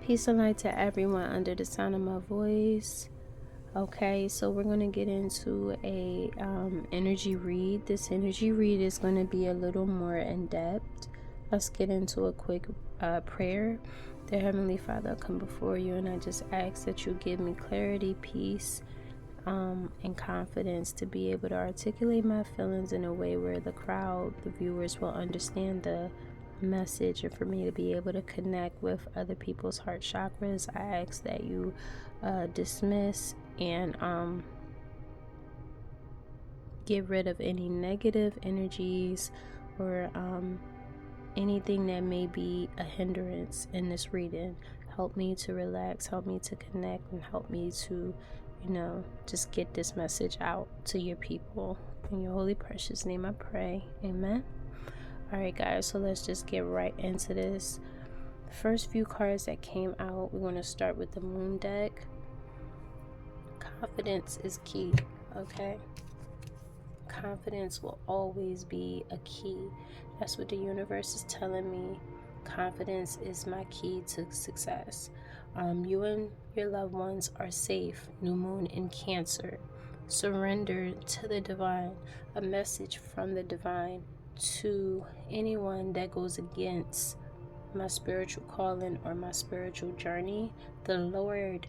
Peace and light to everyone under the sound of my voice. Okay, so we're going to get into a energy read. This energy read is going to be a little more in depth. Let's get into a quick prayer. Dear Heavenly Father, I come before you and I just ask that you give me clarity, peace, and confidence to be able to articulate my feelings in a way where the crowd, the viewers, will understand the message, and for me to be able to connect with other people's heart chakras. I ask that you dismiss and get rid of any negative energies or anything that may be a hindrance in this reading. Help me to relax, help me to connect, and help me to, just get this message out to your people. In your holy precious name I pray. Amen. Alright guys, so let's just get right into this. The first few cards that came out, we're going to start with the Moon deck. Confidence is key, okay? Confidence will always be a key. That's what the universe is telling me. Confidence is my key to success. You and your loved ones are safe. New moon in Cancer. Surrender to the divine. A message from the divine to anyone that goes against my spiritual calling or my spiritual journey. The Lord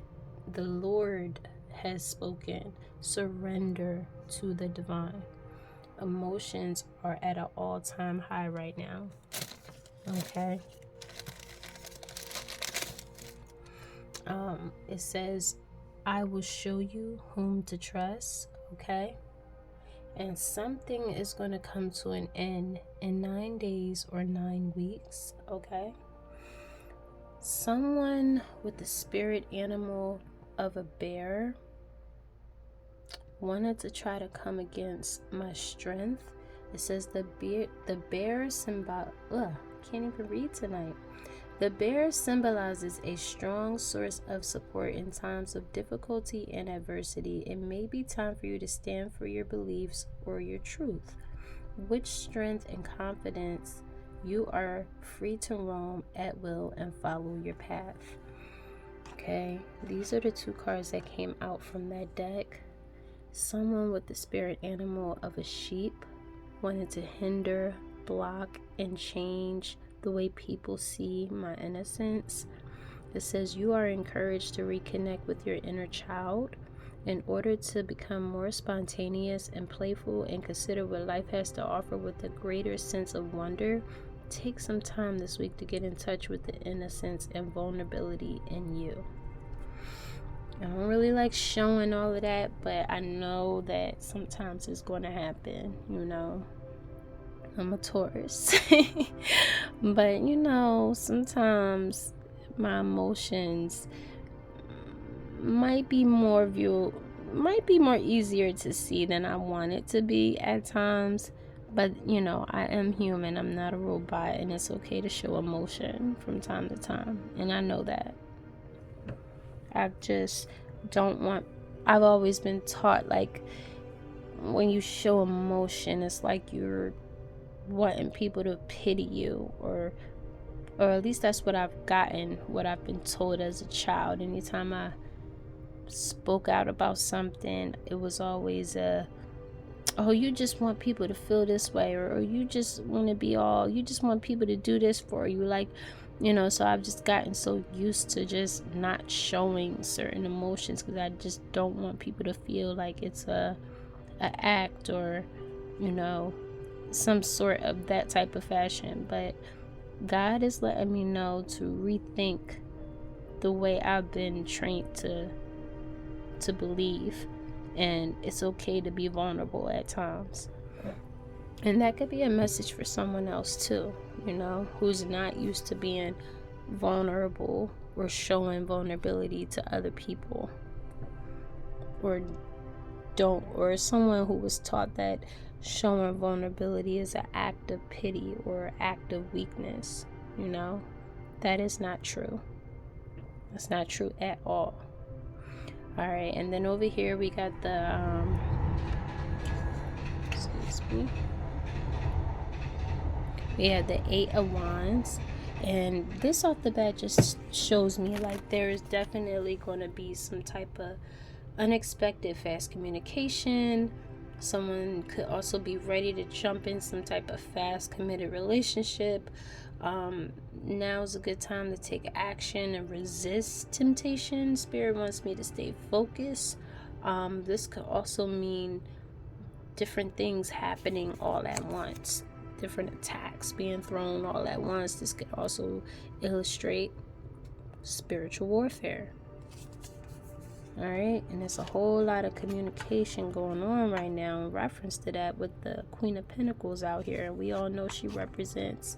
has spoken. Surrender to the divine. Emotions are at an all-time high right now. Okay. It says, I will show you whom to trust. Okay. And something is going to come to an end in 9 days or 9 weeks, okay? Someone with the spirit animal of a bear wanted to try to come against my strength. It says the bear can't even read tonight. The bear symbolizes a strong source of support in times of difficulty and adversity. It may be time for you to stand for your beliefs or your truth. With strength and confidence, you are free to roam at will and follow your path. Okay, these are the two cards that came out from that deck. Someone with the spirit animal of a sheep wanted to hinder, block, and change the way people see my innocence. It says you are encouraged to reconnect with your inner child in order to become more spontaneous and playful and consider what life has to offer with a greater sense of wonder. Take some time this week to get in touch with the innocence and vulnerability in you. I don't really like showing all of that, but I know that sometimes it's going to happen, I'm a Taurus. But sometimes my emotions might be more easier to see than I want it to be at times. But I am human. I'm not a robot, and it's okay to show emotion from time to time, and I know that. I just don't want. I've always been taught, like, when you show emotion, it's like you're wanting people to pity you, or at least that's what I've been told as a child. Anytime I spoke out about something, it was always you just want people to feel this way, or you just want you just want people to do this for you, like, so I've just gotten so used to just not showing certain emotions because I just don't want people to feel like it's a act or some sort of that type of fashion. But God is letting me know to rethink the way I've been trained to believe, and it's okay to be vulnerable at times. And that could be a message for someone else too, who's not used to being vulnerable or showing vulnerability to other people, or someone who was taught that showing vulnerability is an act of pity or an act of weakness. That is not true. That's not true at all. All right, and then over here we got the we had the 8 of Wands. And this off the bat just shows me like there is definitely going to be some type of unexpected fast communication. Someone could also be ready to jump in some type of fast committed relationship. Now is a good time to take action and resist temptation. Spirit wants me to stay focused. This could also mean different things happening all at once, different attacks being thrown all at once. This could also illustrate spiritual warfare. All right, and there's a whole lot of communication going on right now in reference to that with the Queen of Pentacles out here, and we all know she represents,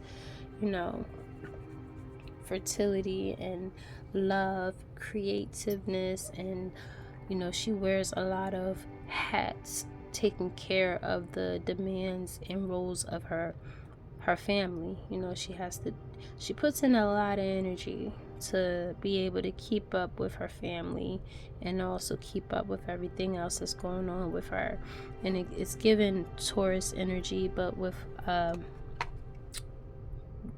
fertility and love, creativeness, and she wears a lot of hats, taking care of the demands and roles of her family. She puts in a lot of energy to be able to keep up with her family and also keep up with everything else that's going on with her. And it's given Taurus energy, but with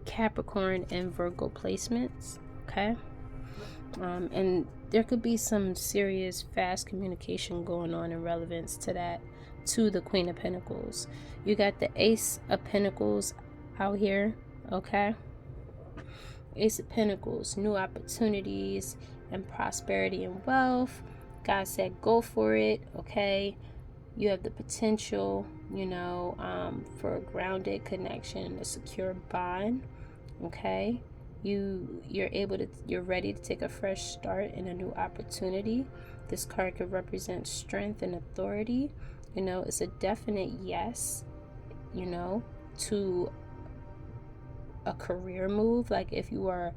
Capricorn and Virgo placements. Okay. And there could be some serious fast communication going on in relevance to that, to the Queen of Pentacles. You got the Ace of Pentacles out here. Okay. Ace of Pentacles, new opportunities and prosperity and wealth. God said go for it. Okay. You have the potential, for a grounded connection, a secure bond. Okay. You're ready to take a fresh start in a new opportunity. This card could represent strength and authority. It's a definite yes, to a career move. Like if you are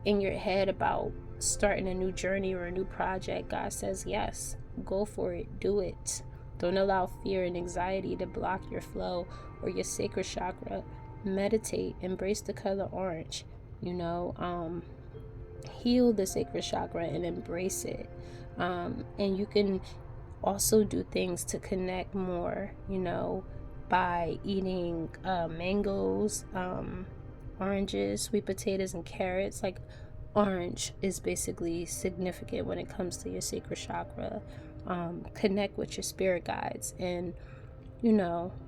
in your head about starting a new journey or a new project, God says yes, go for it, do it. Don't allow fear and anxiety to block your flow or your sacral chakra. Meditate, embrace the color orange, heal the sacral chakra and embrace it. And you can also do things to connect more, by eating mangoes, oranges, sweet potatoes, and carrots. Like orange is basically significant when it comes to your sacral chakra. Connect with your spirit guides, and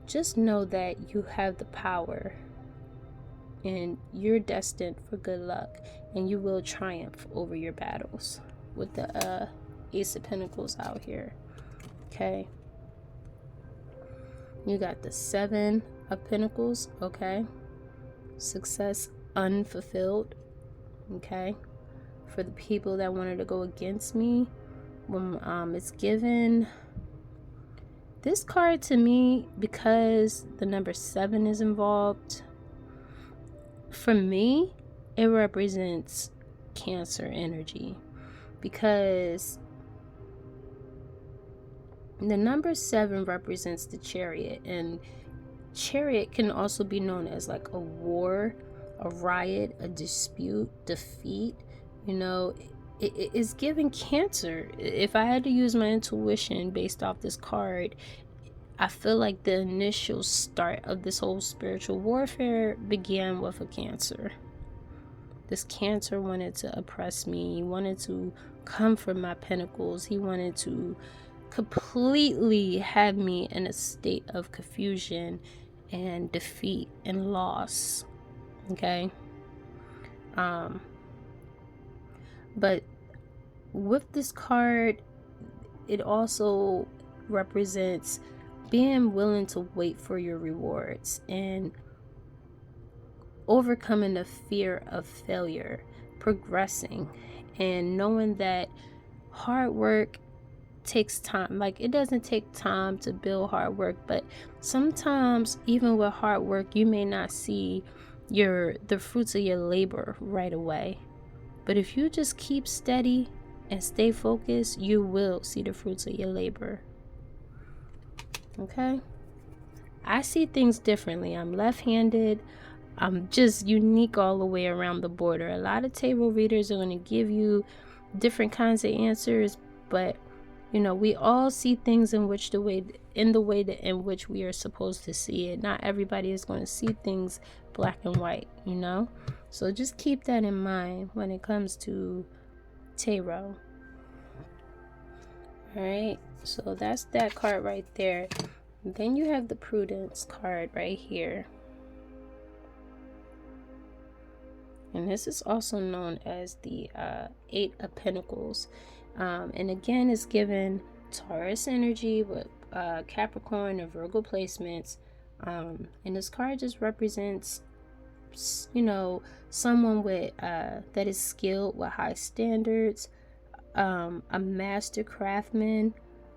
just know that you have the power and you're destined for good luck, and you will triumph over your battles with the Ace of Pentacles out here. Okay. You got the Seven of Pentacles. Okay. Success unfulfilled. Okay. For the people that wanted to go against me, it's given this card to me because the number 7 is involved. For me, it represents Cancer energy, because the number 7 represents the Chariot, and Chariot can also be known as like a war, a riot, a dispute, defeat. It is giving Cancer. If I had to use my intuition based off this card, I feel like the initial start of this whole spiritual warfare began with a Cancer. This Cancer wanted to oppress me. He wanted to come for my pentacles. He wanted to completely have me in a state of confusion and defeat and loss. Okay. But with this card, it also represents being willing to wait for your rewards and overcoming the fear of failure, progressing, and knowing that hard work takes time. Like, it doesn't take time to build hard work, but sometimes even with hard work, you may not see the fruits of your labor right away. But if you just keep steady and stay focused, you will see the fruits of your labor. Okay? I see things differently. I'm left-handed. I'm just unique all the way around the border. A lot of tarot readers are going to give you different kinds of answers, but You know, we all see things in the way that in which we are supposed to see it. Not everybody is going to see things black and white, you know? So just keep that in mind when it comes to tarot. All right, so that's that card right there. Then you have the Prudence card right here. And this is also known as the Eight of Pentacles. And again, it's given Taurus energy with Capricorn and Virgo placements. And this card just represents, you know, someone with that is skilled with high standards, a master craftsman,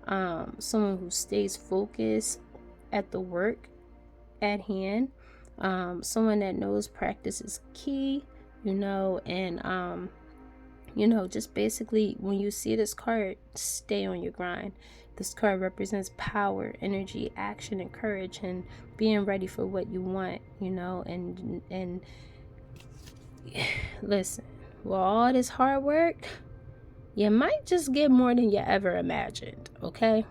someone who stays focused at the work at hand, someone that knows practice is key, you know, and you know, just basically when you see this card, stay on your grind. This card represents power, energy, action, and courage, and being ready for what you want, you know, and listen, with all this hard work, you might just get more than you ever imagined, okay?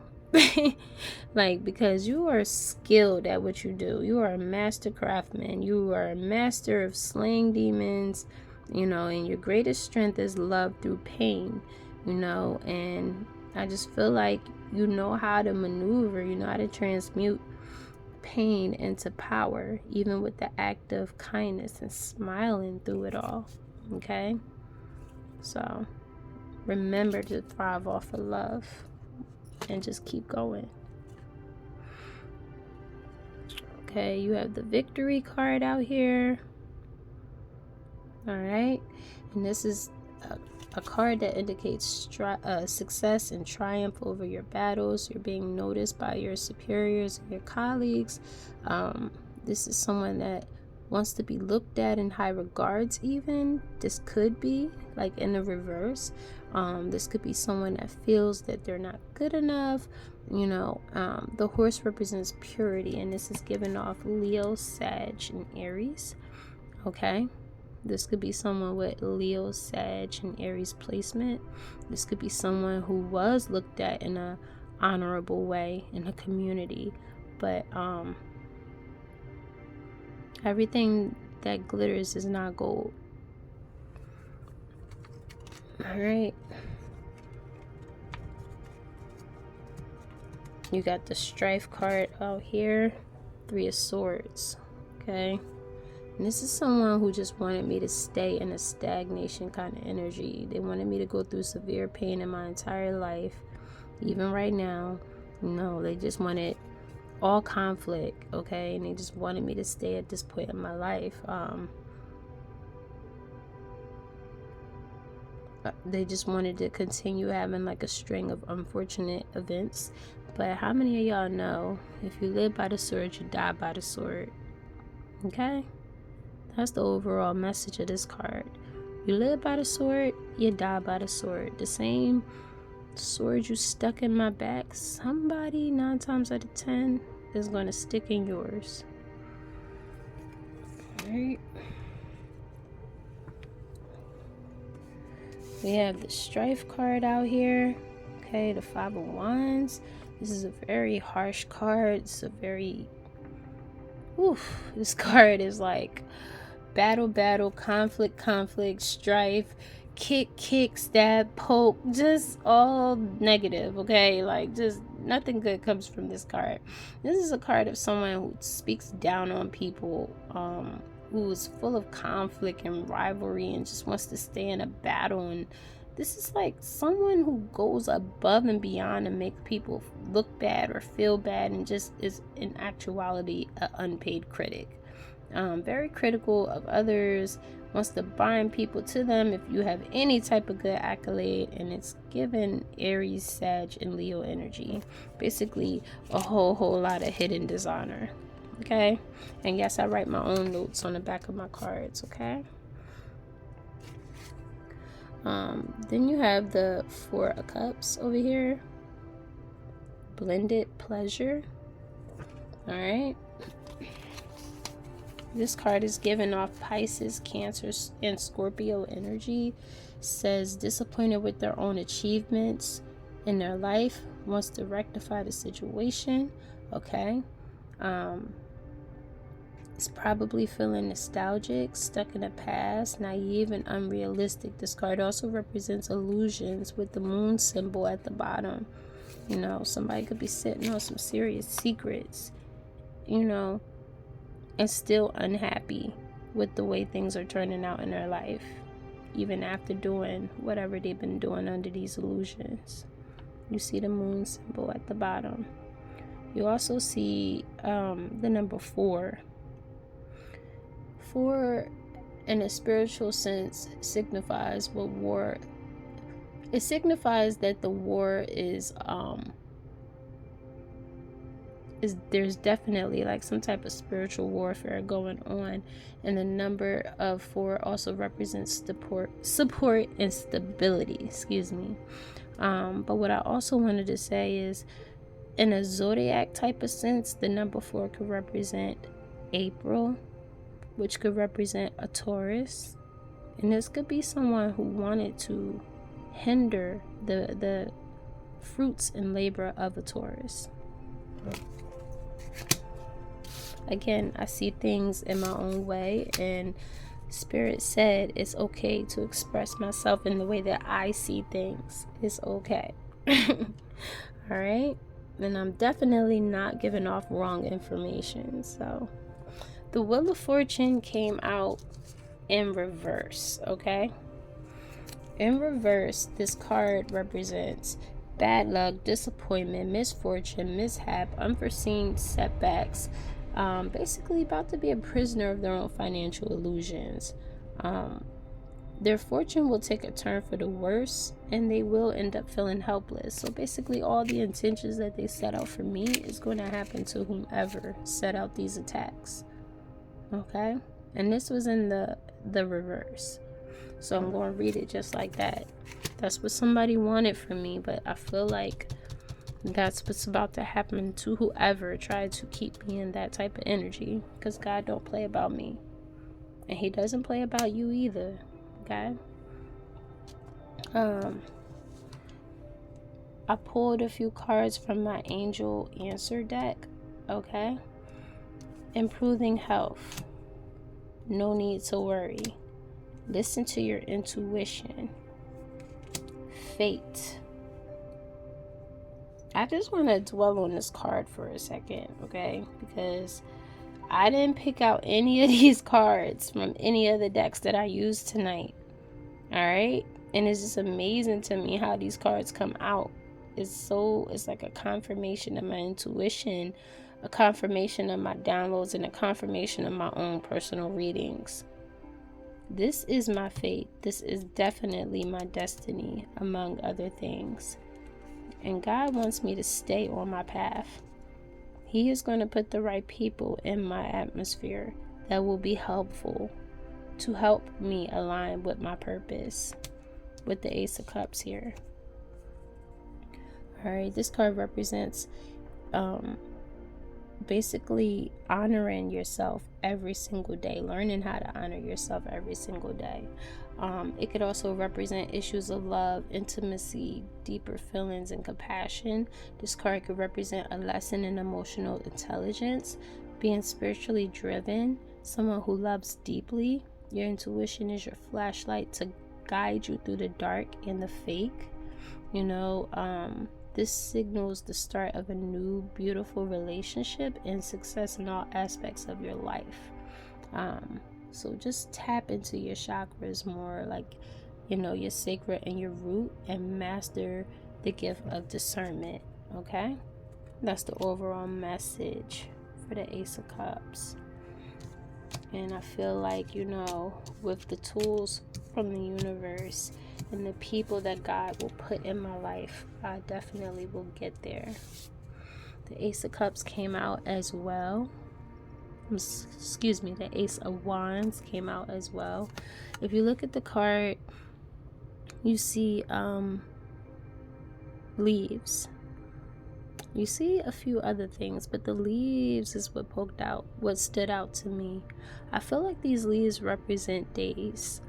Like, because you are skilled at what you do. You are a master craftsman. You are a master of slaying demons, you know, and your greatest strength is love through pain, you know, and I just feel like you know how to maneuver, you know how to transmute pain into power, even with the act of kindness and smiling through it all, okay? So remember to thrive off of love and just keep going. Okay, you have the Victory card out here. All right, and this is a card that indicates success and triumph over your battles. You're being noticed by your superiors and your colleagues. This is someone that wants to be looked at in high regards. Even this could be like in the reverse. This could be someone that feels that they're not good enough, you know. The horse represents purity, and this is giving off Leo, Sag, and Aries. Okay, this could be someone with Leo, Sag, and Aries placement. This could be someone who was looked at in a honorable way in a community, but everything that glitters is not gold. All right, you got the Strife card out here, Three of Swords. Okay, and this is someone who just wanted me to stay in a stagnation kind of energy. They wanted me to go through severe pain in my entire life, even right now. No, they just wanted all conflict, okay, and they just wanted me to stay at this point in my life. They just wanted to continue having like a string of unfortunate events. But how many of y'all know if you live by the sword, you die by the sword? Okay, that's the overall message of this card. You live by the sword, you die by the sword. The same sword you stuck in my back, somebody 9 times out of 10 is going to stick in yours. All right, we have the Strife card out here. Okay, the Five of Wands. This is a very harsh card. It's a very this card is like battle, conflict, strife, kick, stab, poke, just all negative, okay? Like, just nothing good comes from this card. This is a card of someone who speaks down on people, who is full of conflict and rivalry and just wants to stay in a battle. And this is like someone who goes above and beyond and make people look bad or feel bad, and just is in actuality an unpaid critic. Very critical of others, wants to bind people to them if you have any type of good accolade, and it's given Aries, Sag, and Leo energy. Basically a whole lot of hidden dishonor. Okay, and yes, I write my own notes on the back of my cards. Okay, then you have the Four of Cups over here, blended pleasure. All right, this card is giving off Pisces, Cancer, and Scorpio energy. Says disappointed with their own achievements, in their life, wants to rectify the situation. Okay. It's probably feeling nostalgic, stuck in the past, naive, and unrealistic. This card also represents illusions with the moon symbol at the bottom. You know, somebody could be sitting on some serious secrets, you know, and still unhappy with the way things are turning out in their life, even after doing whatever they've been doing under these illusions. You see the moon symbol at the bottom. You also see the number 4. 4, in a spiritual sense, signifies what war. It signifies that the war is there's definitely like some type of spiritual warfare going on, and the number of 4 also represents support and stability. Excuse me. But what I also wanted to say is, in a zodiac type of sense, the number 4 could represent April, which could represent a Taurus, and this could be someone who wanted to hinder the fruits and labor of a Taurus. Again, I see things in my own way, and Spirit said it's okay to express myself in the way that I see things. It's okay. All right? And I'm definitely not giving off wrong information. So the Wheel of Fortune came out in reverse, okay? In reverse, this card represents bad luck, disappointment, misfortune, mishap, unforeseen setbacks. Basically about to be a prisoner of their own financial illusions. Their fortune will take a turn for the worse, and they will end up feeling helpless. So basically all the intentions that they set out for me is going to happen to whomever set out these attacks. Okay? And this was in the reverse. So I'm going to read it just like that. That's what somebody wanted from me, but I feel like that's what's about to happen to whoever tried to keep me in that type of energy, because God don't play about me, and he doesn't play about you either. Okay. I pulled a few cards from my angel answer deck. Okay. Improving health, no need to worry, listen to your intuition, fate. I just want to dwell on this card for a second, okay? Because I didn't pick out any of these cards from any of the decks that I used tonight. All right? And it's just amazing to me how these cards come out. It's like a confirmation of my intuition, a confirmation of my downloads, and a confirmation of my own personal readings. This is my fate. This is definitely my destiny, among other things. And God wants me to stay on my path. He is going to put the right people in my atmosphere that will be helpful to help me align with my purpose. With the Ace of Cups here. Alright, this card represents basically honoring yourself every single day, learning how to honor yourself every single day. It could also represent issues of love, intimacy, deeper feelings, and compassion. This card could represent a lesson in emotional intelligence, being spiritually driven, someone who loves deeply. Your intuition is your flashlight to guide you through the dark and the fake. You know, this signals the start of a new, beautiful relationship and success in all aspects of your life. So just tap into your chakras more, like, you know, your sacral and your root, and master the gift of discernment. Okay? That's the overall message for the Ace of Cups. And I feel like, you know, with the tools from the universe and the people that God will put in my life, I definitely will get there. The Ace of Cups came out as well. Excuse me, the Ace of Wands came out as well. If you look at the card, you see leaves. You see a few other things, but the leaves is what stood out to me. I feel like these leaves represent days.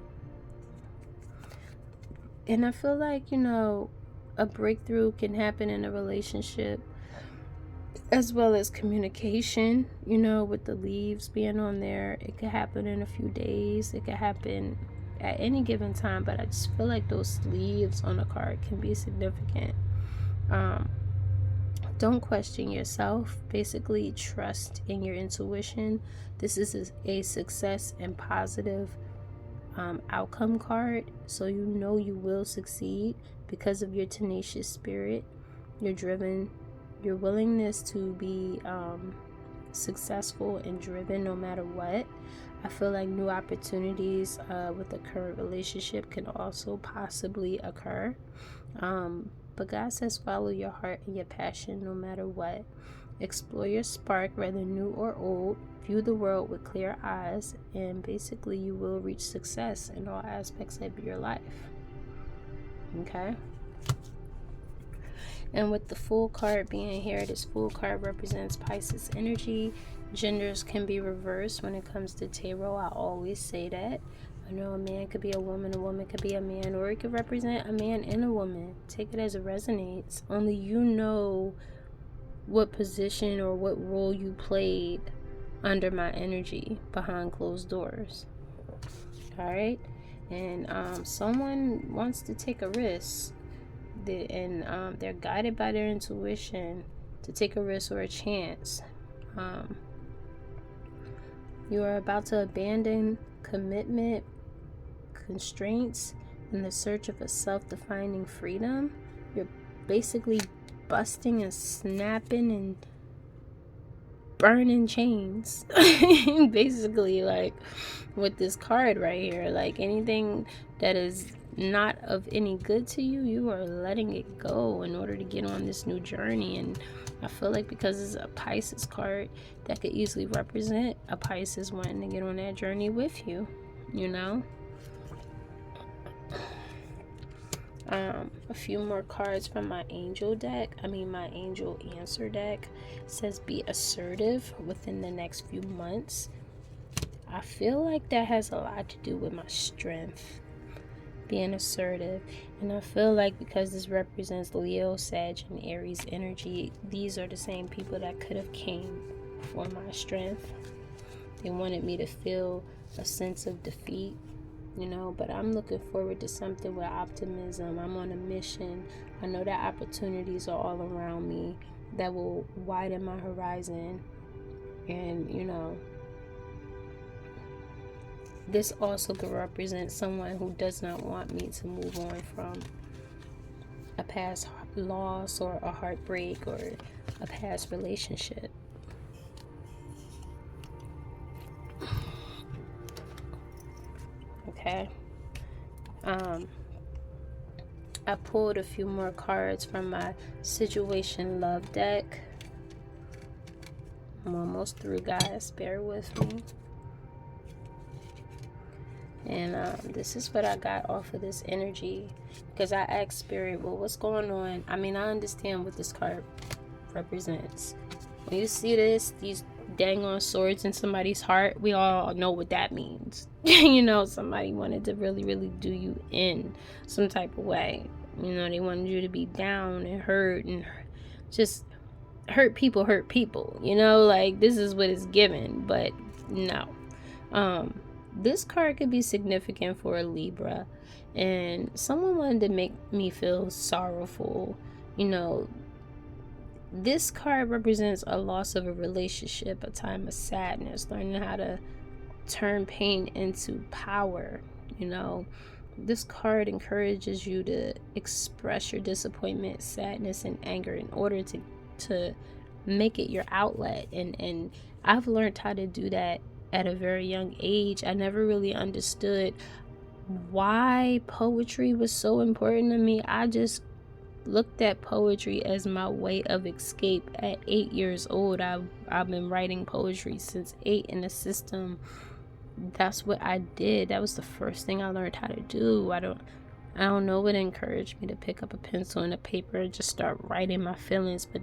And I feel like, you know, a breakthrough can happen in a relationship, as well as communication, with the leaves being on there. It could happen in a few days. It could happen at any given time, but I just feel like those leaves on a card can be significant. Don't question yourself. Basically, trust in your intuition. This is a success and positive outcome card, so you will succeed because of your tenacious spirit, your driven, your willingness to be successful and driven no matter what. I feel like new opportunities with a current relationship can also possibly occur, but God says follow your heart and your passion no matter what. Explore your spark, whether new or old. View the world with clear eyes, and basically you will reach success in all aspects of your life. Okay? And with the Fool card being here, this Fool card represents Pisces energy. Genders can be reversed when it comes to tarot. I always say that. I know a man could be a woman could be a man, or it could represent a man and a woman. Take it as it resonates. Only you know what position or what role you played under my energy behind closed doors. Alright? And someone wants to take a risk, and they're guided by their intuition to take a risk or a chance. You are about to abandon commitment, constraints, in the search of a self-defining freedom. You're basically busting and snapping and burning chains. Basically, like with this card right here, like anything that is not of any good to you, you are letting it go in order to get on this new journey. And I feel like because it's a Pisces card, that could easily represent a Pisces wanting to get on that journey with you, A few more cards from my angel answer deck says be assertive within the next few months. I feel like that has a lot to do with my strength, being assertive. And I feel like because this represents Leo, Sag, and Aries energy, these are the same people that could have came for my strength. They wanted me to feel a sense of defeat, but I'm looking forward to something with optimism. I'm on a mission. I know that opportunities are all around me that will widen my horizon. And, this also could represent someone who does not want me to move on from a past loss or a heartbreak or a past relationship. Okay. I pulled a few more cards from my Situation Love deck. I'm almost through, guys. Bear with me. And this is what I got off of this energy, because I asked Spirit, well, what's going on? I understand what this card represents. When you see these dang on swords in somebody's heart, we all know what that means. Somebody wanted to really, really do you in some type of way. They wanted you to be down and hurt and just hurt people. Like this is what it's given, but no. This card could be significant for a Libra, and someone wanted to make me feel sorrowful. This card represents a loss of a relationship, a time of sadness, learning how to turn pain into power. This card encourages you to express your disappointment, sadness, and anger in order to make it your outlet. And I've learned how to do that at a very young age. I never really understood why poetry was so important to me. I just looked at poetry as my way of escape. At 8 years old, I've been writing poetry since 8 in the system. That's what I did. That was the first thing I learned how to do. I don't know what encouraged me to pick up a pencil and a paper and just start writing my feelings, but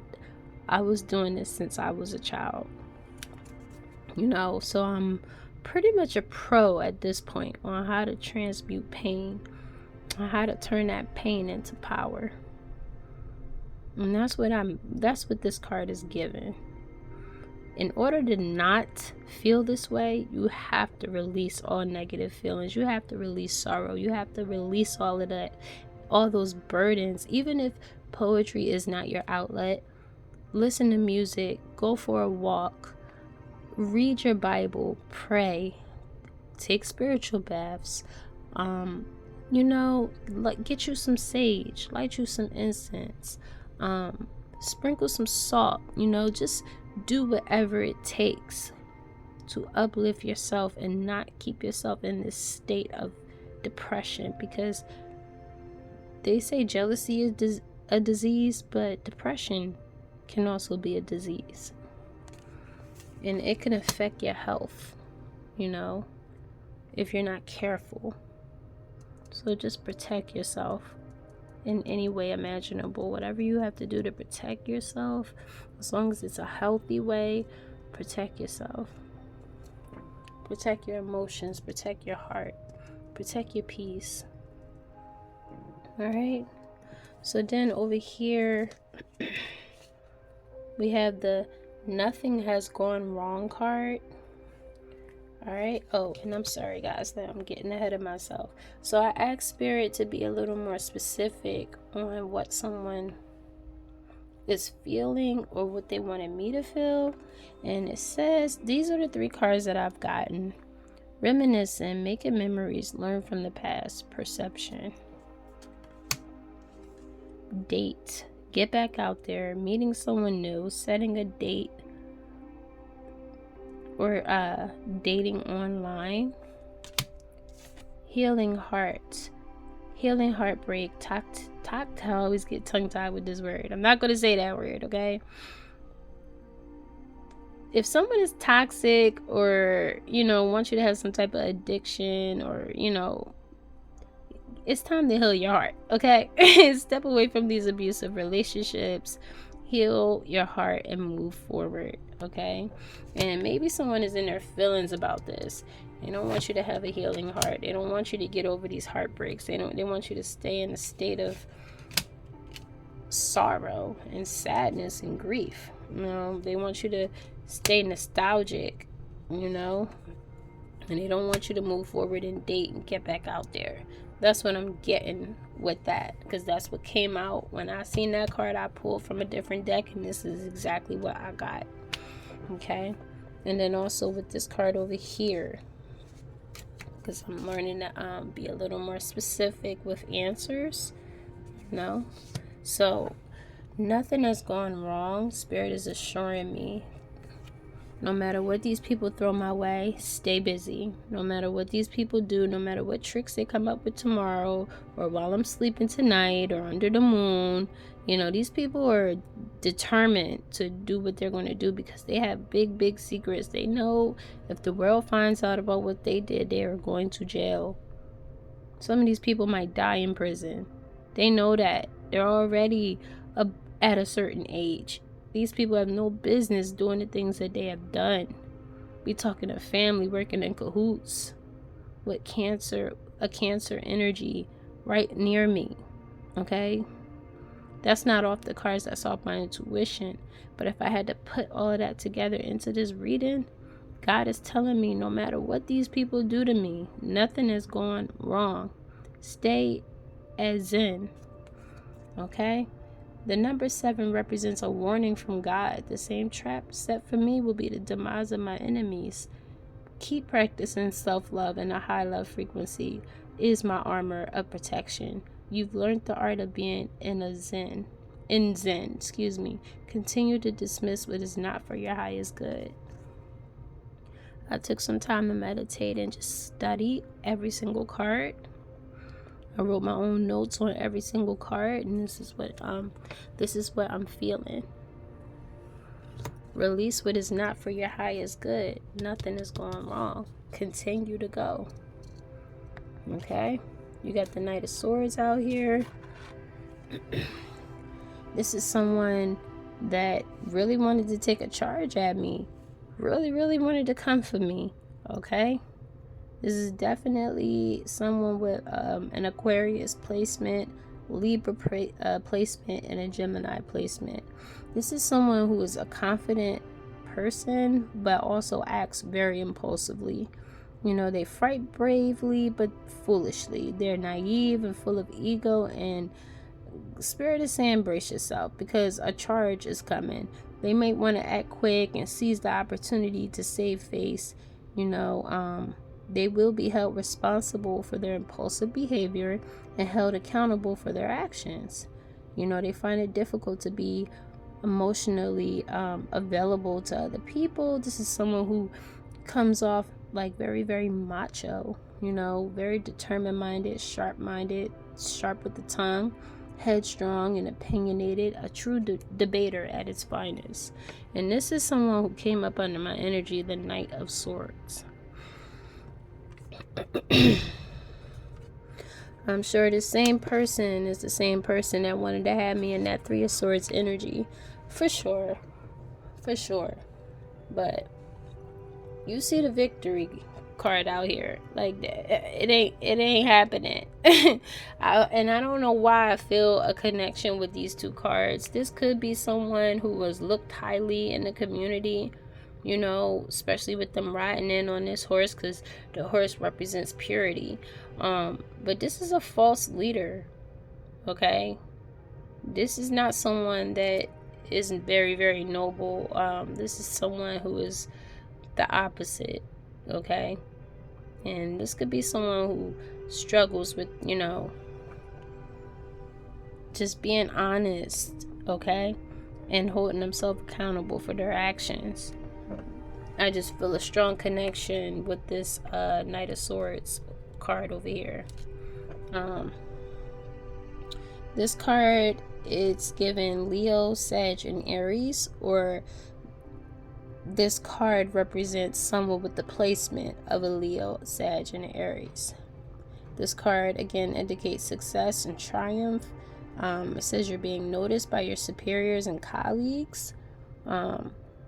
I was doing this since I was a child. So I'm pretty much a pro at this point on how to transmute pain, on how to turn that pain into power. And that's what this card is giving. In order to not feel this way, you have to release all negative feelings. You have to release sorrow. You have to release all of that, all those burdens. Even if poetry is not your outlet, listen to music, go for a walk, read your Bible, pray, take spiritual baths. Like, get you some sage, light you some incense, sprinkle some salt, just do whatever it takes to uplift yourself and not keep yourself in this state of depression, because they say jealousy is a disease, but depression can also be a disease, and it can affect your health, if you're not careful. So just protect yourself in any way imaginable. Whatever you have to do to protect yourself, as long as it's a healthy way, protect yourself. Protect your emotions, protect your heart, protect your peace. Alright? So then over here, we have the nothing has gone wrong card. Alright. Oh, and I'm sorry guys that I'm getting ahead of myself. So I asked Spirit to be a little more specific on what someone is feeling or what they wanted me to feel. And it says, these are the 3 cards that I've gotten. Reminiscing, making memories, learn from the past, perception. Date, get back out there, meeting someone new, setting a date, or dating online. Healing heart, healing heartbreak. I always get tongue-tied with this word. I'm not going to say that word, okay? If someone is toxic or, wants you to have some type of addiction, or, it's time to heal your heart, okay? Step away from these abusive relationships. Heal your heart and move forward, okay? And maybe someone is in their feelings about this. They don't want you to have a healing heart. They don't want you to get over these heartbreaks. They want you to stay in a state of sorrow and sadness and grief. They want you to stay nostalgic, and they don't want you to move forward and date and get back out there. That's what I'm getting with that, because that's what came out when I seen that card. I pulled from a different deck, and this is exactly what I got. Okay, and then also with this card over here, because I'm learning to be a little more specific with answers. So nothing has gone wrong. Spirit is assuring me, no matter what these people throw my way, stay busy. No matter what these people do, no matter what tricks they come up with tomorrow, or while I'm sleeping tonight, or under the moon, these people are determined to do what they're going to do, because they have big, big secrets. They know if the world finds out about what they did, they are going to jail. Some of these people might die in prison. They know that. They're already at a certain age. These people have no business doing the things that they have done. We talking a family working in cahoots with a cancer energy right near me. Okay? That's not off the cards, that's off my intuition. But if I had to put all of that together into this reading, God is telling me, no matter what these people do to me, nothing has gone wrong. Stay as in. Okay? The number 7 represents a warning from God. The same trap set for me will be the demise of my enemies. Keep practicing self-love and a high love frequency is my armor of protection. You've learned the art of being in zen. Continue to dismiss what is not for your highest good. I took some time to meditate and just study every single card. I wrote my own notes on every single card, and this is what I'm feeling. Release what is not for your highest good. Nothing is going wrong. Continue to go. Okay? You got the Knight of Swords out here. This is someone that really wanted to take a charge at me. Really, really wanted to come for me. Okay? This is definitely someone with an Aquarius placement, Libra placement, and a Gemini placement. This is someone who is a confident person, but also acts very impulsively. They fight bravely, but foolishly. They're naive and full of ego, and Spirit is saying brace yourself because a charge is coming. They might want to act quick and seize the opportunity to save face. They will be held responsible for their impulsive behavior and held accountable for their actions. They find it difficult to be emotionally available to other people. This is someone who comes off like very, very macho, very determined minded, sharp with the tongue, headstrong and opinionated, a true debater at its finest. And this is someone who came up under my energy, the Knight of Swords. I'm sure the same person is the same person that wanted to have me in that Three of Swords energy. For sure. But you see the victory card out here. Like, it ain't happening. I don't know why I feel a connection with these two cards. This could be someone who was looked highly in the community, especially with them riding in on this horse, because the horse represents purity. But this is a false leader, okay? This is not someone that is very, very noble. This is someone who is the opposite, okay? And this could be someone who struggles with, just being honest, okay? And holding themselves accountable for their actions. I just feel a strong connection with this Knight of Swords card over here. This card, it's given Leo, Sag, and Aries, or this card represents someone with the placement of a Leo, Sag, and Aries. This card again indicates success and triumph. It says you're being noticed by your superiors and colleagues.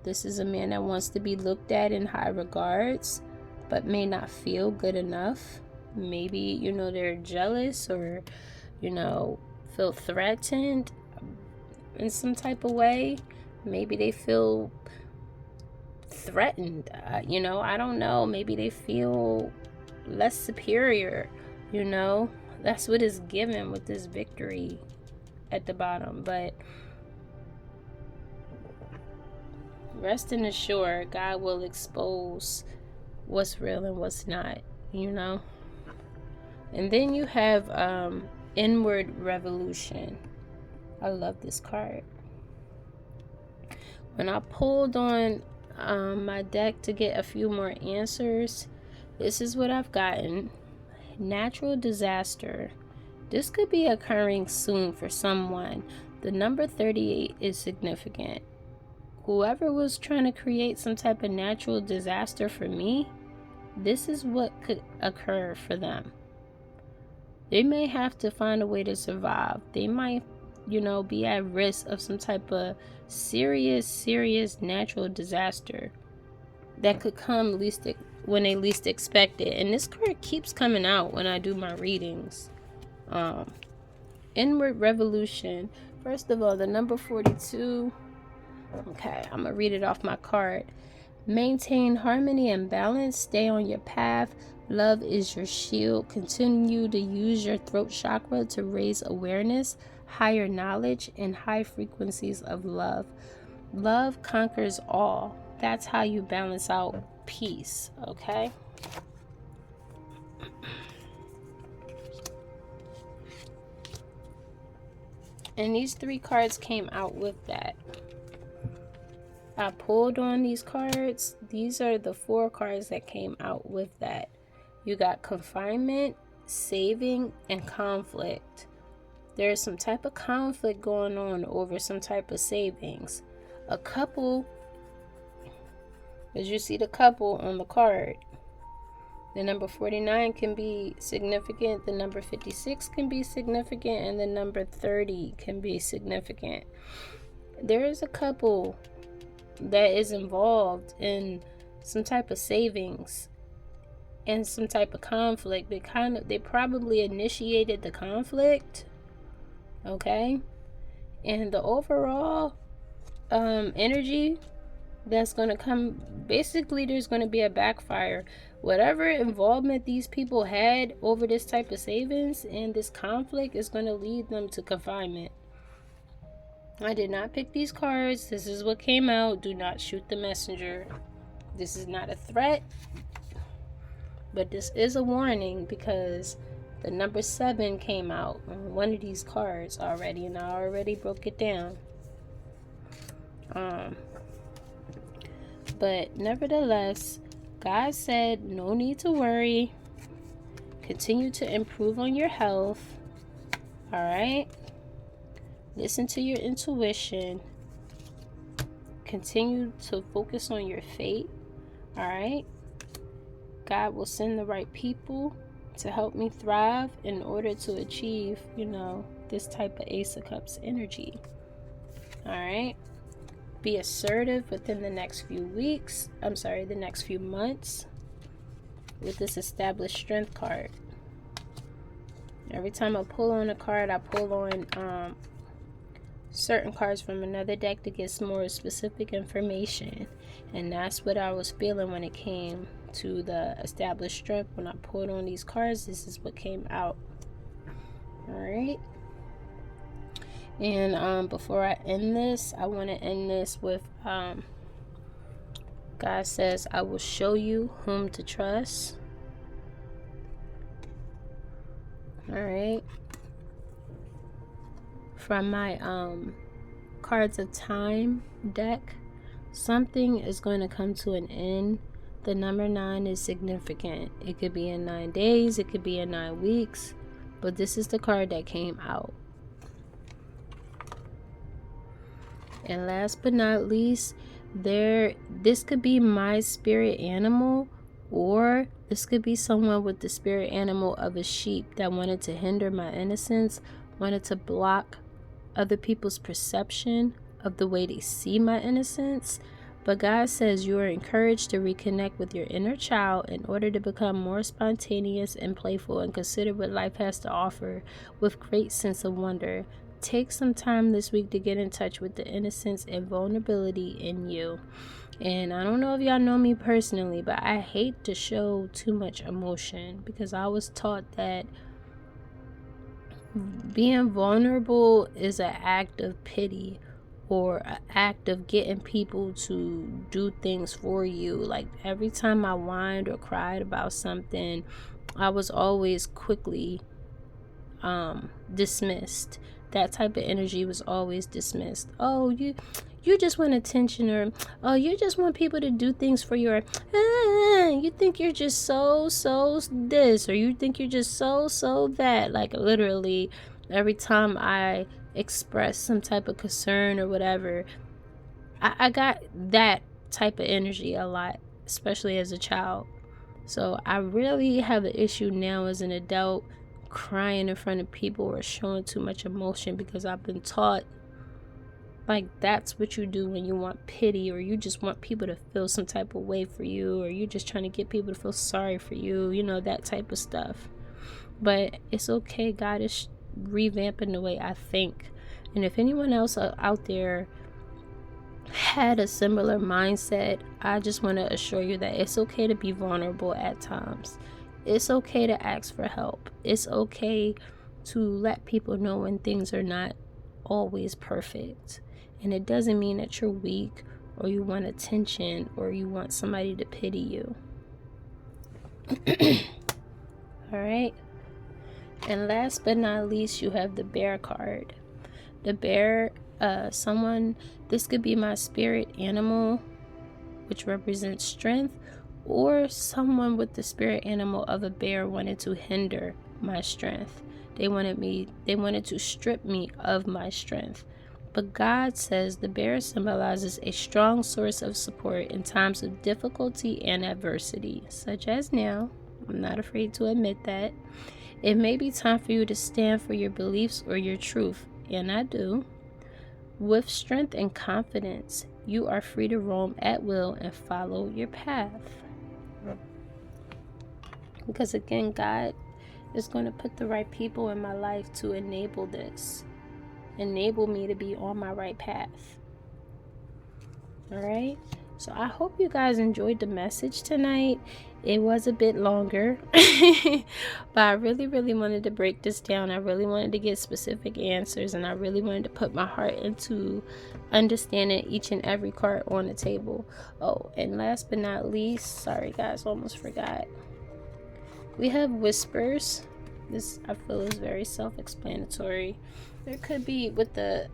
This is a man that wants to be looked at in high regards, but may not feel good enough. Maybe, they're jealous or, feel threatened in some type of way. Maybe they feel threatened. I don't know. Maybe they feel less superior. That's what is given with this victory at the bottom. But resting assured, God will expose what's real and what's not, And then you have Inward Revolution. I love this card. When I pulled on my deck to get a few more answers, this is what I've gotten. Natural disaster. This could be occurring soon for someone. The number 38 is significant. Whoever was trying to create some type of natural disaster for me, this is what could occur for them. They may have to find a way to survive. They might, be at risk of some type of serious natural disaster that could come when they least expect it. And this card keeps coming out when I do my readings. Inward Revolution. First of all, the number 42. Okay, I'm gonna read it off my card. Maintain harmony and balance. Stay on your path. Love is your shield. Continue to use your throat chakra to raise awareness, higher knowledge, and high frequencies of love. Love conquers all. That's how you balance out peace, okay? And these three cards came out with that. I pulled on these cards. These are the 4 cards that came out with that. You got confinement, saving, and conflict. There's some type of conflict going on over some type of savings. A couple, as you see the couple on the card, the number 49 can be significant, the number 56 can be significant, and the number 30 can be significant. There is a couple that is involved in some type of savings and some type of conflict. They probably initiated the conflict, Okay? And the overall energy that's going to come, basically there's going to be a backfire. Whatever involvement these people had over this type of savings and this conflict is going to lead them to confinement. I did not pick these cards. This is what came out. Do not shoot the messenger. This is not a threat, but this is a warning, because the number 7 came out on one of these cards already, and I already broke it down. But nevertheless, God said no need to worry. Continue to improve on your health. All right? Listen to your intuition. Continue to focus on your fate. All right? God will send the right people to help me thrive in order to achieve, this type of Ace of Cups energy. All right? Be assertive within the next few the next few months with this established strength card. Every time I pull on a card, I pull on certain cards from another deck to get some more specific information. And that's what I was feeling when it came to the established strength. When I pulled on these cards, this is what came out. Alright. And before I end this, I want to end this with God says, I will show you whom to trust. Alright. From my Cards of Time deck, something is going to come to an end. The number 9 is significant. It could be in 9 days, it could be in 9 weeks, but this is the card that came out. And last but not least, this could be my spirit animal, or this could be someone with the spirit animal of a sheep that wanted to hinder my innocence, wanted to block other people's perception of the way they see my innocence. But God says you are encouraged to reconnect with your inner child in order to become more spontaneous and playful and consider what life has to offer with great sense of wonder. Take some time this week to get in touch with the innocence and vulnerability in you. And I don't know if y'all know me personally, but I hate to show too much emotion, because I was taught that being vulnerable is an act of pity, or an act of getting people to do things for you. Like every time I whined or cried about something, I was always quickly dismissed. That type of energy was always dismissed. Oh, you just want attention, or oh, you just want people to do things for you, or you think you're just so this, or you think you're just so that. Like literally every time I express some type of concern or whatever, I got that type of energy a lot, especially as a child. So I really have an issue now as an adult crying in front of people or showing too much emotion, because I've been taught like that's what you do when you want pity, or you just want people to feel some type of way for you, or you're just trying to get people to feel sorry for you, that type of stuff. But it's okay. God is revamping the way I think. And if anyone else out there had a similar mindset, I just want to assure you that it's okay to be vulnerable at times. It's okay to ask for help. It's okay to let people know when things are not always perfect. And it doesn't mean that you're weak, or you want attention, or you want somebody to pity you. All right. And last but not least, you have the Bear card. The bear, this could be my spirit animal, which represents strength, or someone with the spirit animal of a bear wanted to hinder my strength. They wanted to strip me of my strength. But God says the bear symbolizes a strong source of support in times of difficulty and adversity, such as now. I'm not afraid to admit that. It may be time for you to stand for your beliefs or your truth, and I do. With strength and confidence, you are free to roam at will and follow your path. Because again, God is going to put the right people in my life to enable this. enable me to be on my right path. All right. So I hope you guys enjoyed the message tonight. It was a bit longer, but I really, really wanted to break this down. I really wanted to get specific answers, and I really wanted to put my heart into understanding each and every card on the table. Oh, and last but not least, sorry guys, almost forgot. We have whispers. This I feel is very self-explanatory. There could be with the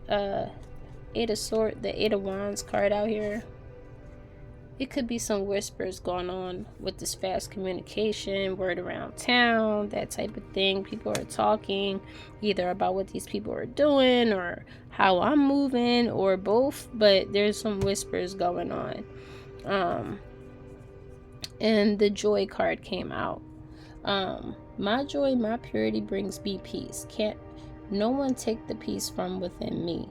Eight of Wands card out here. It could be some whispers going on with this fast communication, word around town, that type of thing. People are talking either about what these people are doing or how I'm moving or both, but there's some whispers going on. And the Joy card came out. My joy, my purity brings me peace. Can't no one take the peace from within me.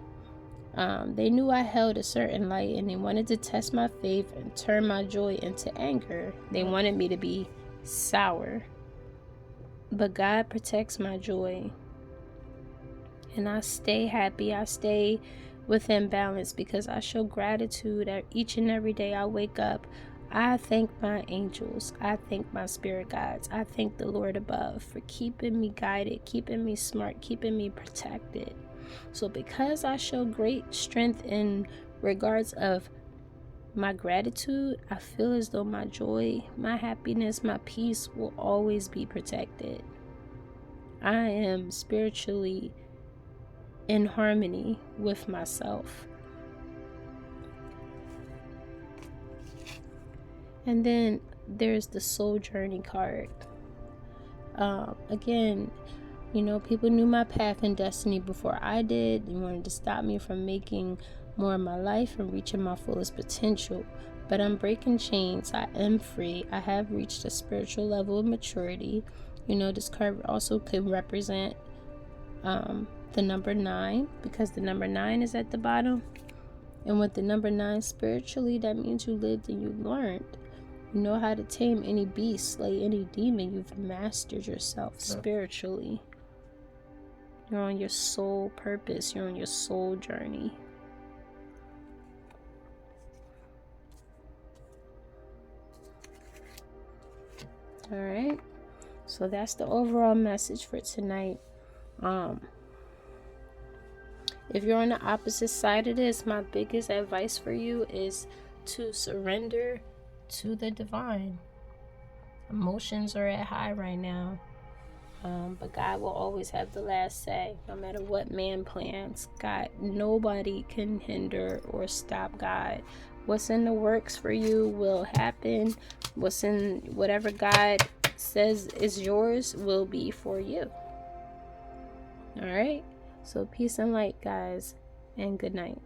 They knew I held a certain light, and they wanted to test my faith and turn my joy into anger. They wanted me to be sour. But God protects my joy. And I stay happy. I stay within balance because I show gratitude each and every day I wake up. I thank my angels. I thank my spirit guides. I thank the Lord above for keeping me guided, keeping me smart, keeping me protected. So because I show great strength in regards of my gratitude, I feel as though my joy, my happiness, my peace will always be protected. I am spiritually in harmony with myself. And then there's the soul journey card. Again, you know, people knew my path and destiny before I did. They wanted to stop me from making more of my life and reaching my fullest potential. But I'm breaking chains. I am free. I have reached a spiritual level of maturity. You know, this card also could represent the number 9, because the number 9 is at the bottom. And with the number 9 spiritually, that means you lived and you learned. You know how to tame any beast, slay any demon. You've mastered yourself spiritually. You're on your soul purpose. You're on your soul journey. All right. So that's the overall message for tonight. If you're on the opposite side of this, my biggest advice for you is to surrender to the divine. Emotions are at high right now. But God will always have the last say, no matter what man plans. God, nobody can hinder or stop God. What's in the works for you will happen. What's in whatever God says is yours will be for you. All right. So peace and light, guys, and good night.